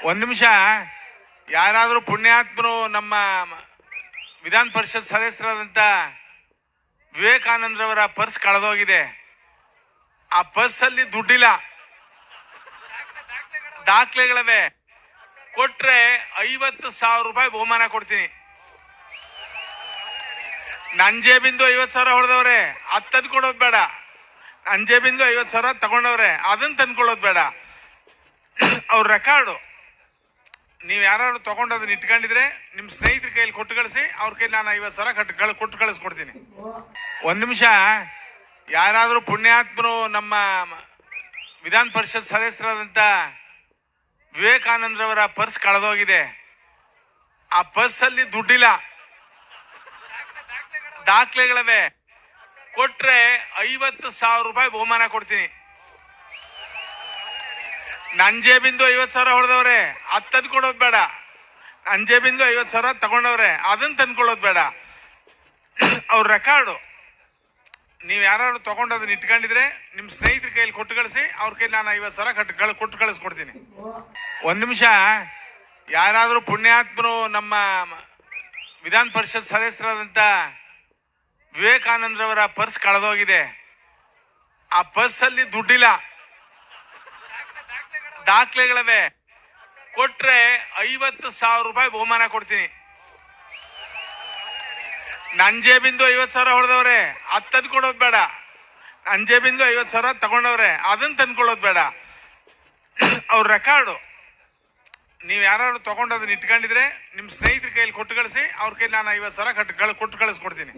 ಒಂದು ನಿಮಿಷ. ಯಾರಾದರೂ ಪುಣ್ಯಾತ್ಮರು ನಮ್ಮ ವಿಧಾನ ಪರಿಷತ್ ಸದಸ್ಯರಾದಂಥ ವಿವೇಕಾನಂದರವರ ಪರ್ಸ್ ಕಳೆದೋಗಿದೆ. ಆ ಪರ್ಸ್ ಅಲ್ಲಿ ದುಡ್ಡಿಲ್ಲ, ದಾಖಲೆಗಳವೆ. ಕೊಟ್ರೆ 50,000 ರೂಪಾಯಿ ಬಹುಮಾನ ಕೊಡ್ತೀನಿ. ನನ್ ಜೇಬಿಂದು 50,000 ಹೊಡೆದವ್ರೆ, ಅದ್ ತಂದ್ಕೊಡೋದು ಬೇಡ. ನನ್ ಜೇಬಿಂದು 50,000 ತಗೊಂಡವ್ರೆ, ಅದನ್ನ ತಂದ್ಕೊಳ್ಳೋದು ಬೇಡ. ಅವ್ರ ರೆಕಾರ್ಡು ನೀವು ಯಾರು ತಗೊಂಡು ಅದನ್ನ ಇಟ್ಕೊಂಡಿದ್ರೆ ನಿಮ್ ಸ್ನೇಹಿತರ ಕೈಯಲ್ಲಿ ಕೊಟ್ಟು ಕಳಿಸಿ. ಅವ್ರ ಕೈಲಿ ನಾನು 50,000 ಕೊಟ್ಟು ಕಳಿಸ್ಕೊಡ್ತೀನಿ. ಒಂದು ನಿಮಿಷ. ಯಾರಾದರೂ ಪುಣ್ಯಾತ್ಮರು ನಮ್ಮ ವಿಧಾನ ಪರಿಷತ್ ಸದಸ್ಯರಾದಂಥ ವಿವೇಕಾನಂದರವರ ಪರ್ಸ್ ಕಳೆದೋಗಿದೆ. ಆ ಪರ್ಸ್ ಅಲ್ಲಿ ದುಡ್ಡಿಲ್ಲ, ದಾಖಲೆಗಳವೆ. ಕೊಟ್ರೆ 50,000 ರೂಪಾಯಿ ಬಹುಮಾನ ಕೊಡ್ತೀನಿ. ನನ್ ಜೇಬಿಂದು 50,000 ಹೊಡೆದವ್ರೆ, ಅದ್ ತಂದ್ಕೊಡೋದು ಬೇಡ. ನನ್ ಜೇಬಿಂದು 50,000 ತಗೊಂಡವ್ರೆ, ಅದನ್ನ ತಂದ್ಕೊಳ್ಳೋದು ಬೇಡ. ಅವ್ರ ರೆಕಾರ್ಡು ನೀವು ಯಾರು ತಗೊಂಡು ಅದನ್ನ ಇಟ್ಕೊಂಡಿದ್ರೆ ನಿಮ್ ಸ್ನೇಹಿತರ ಕೈಯಲ್ಲಿ ಕೊಟ್ಟು ಕಳಿಸಿ. ಅವ್ರ ಕೈಲಿ ನಾನು 50,000 ಕೊಟ್ಟು ಕಳಿಸ್ಕೊಡ್ತೀನಿ. ಒಂದು ನಿಮಿಷ. ಯಾರಾದರೂ ಪುಣ್ಯಾತ್ಮರು ನಮ್ಮ ವಿಧಾನ ಪರಿಷತ್ ಸದಸ್ಯರಾದಂಥ ವಿವೇಕಾನಂದರವರ ಪರ್ಸ್ ಕಳೆದೋಗಿದೆ. ಆ ಪರ್ಸ್ ಅಲ್ಲಿ ದುಡ್ಡಿಲ್ಲ, ದಾಖಲೆಗಳವೆ. ಕೊಟ್ರೆ 50,000 ರೂಪಾಯಿ ಬಹುಮಾನ ಕೊಡ್ತೀನಿ. ನನ್ ಜೇಬಿಂದು 50,000 ಹೊಡೆದವ್ರೆ, ಅದ್ ತಂದ್ಕೊಡೋದು ಬೇಡ. ನನ್ ಜೇಬಿಂದು 50,000 ತಗೊಂಡವ್ರೆ, ಅದನ್ನ ತಂದ್ಕೊಳ್ಳೋದು ಬೇಡ. ಅವ್ರ ರೆಕಾರ್ಡು ನೀವು ಯಾರು ತಗೊಂಡು ಅದನ್ನ ಇಟ್ಕೊಂಡಿದ್ರೆ ನಿಮ್ ಸ್ನೇಹಿತರ ಕೈಯಲ್ಲಿ ಕೊಟ್ಟು ಕಳಿಸಿ. ಅವ್ರ ಕೈಲಿ ನಾನು 50,000 ಕೊಟ್ಟು ಕಳಿಸ್ಕೊಡ್ತೀನಿ.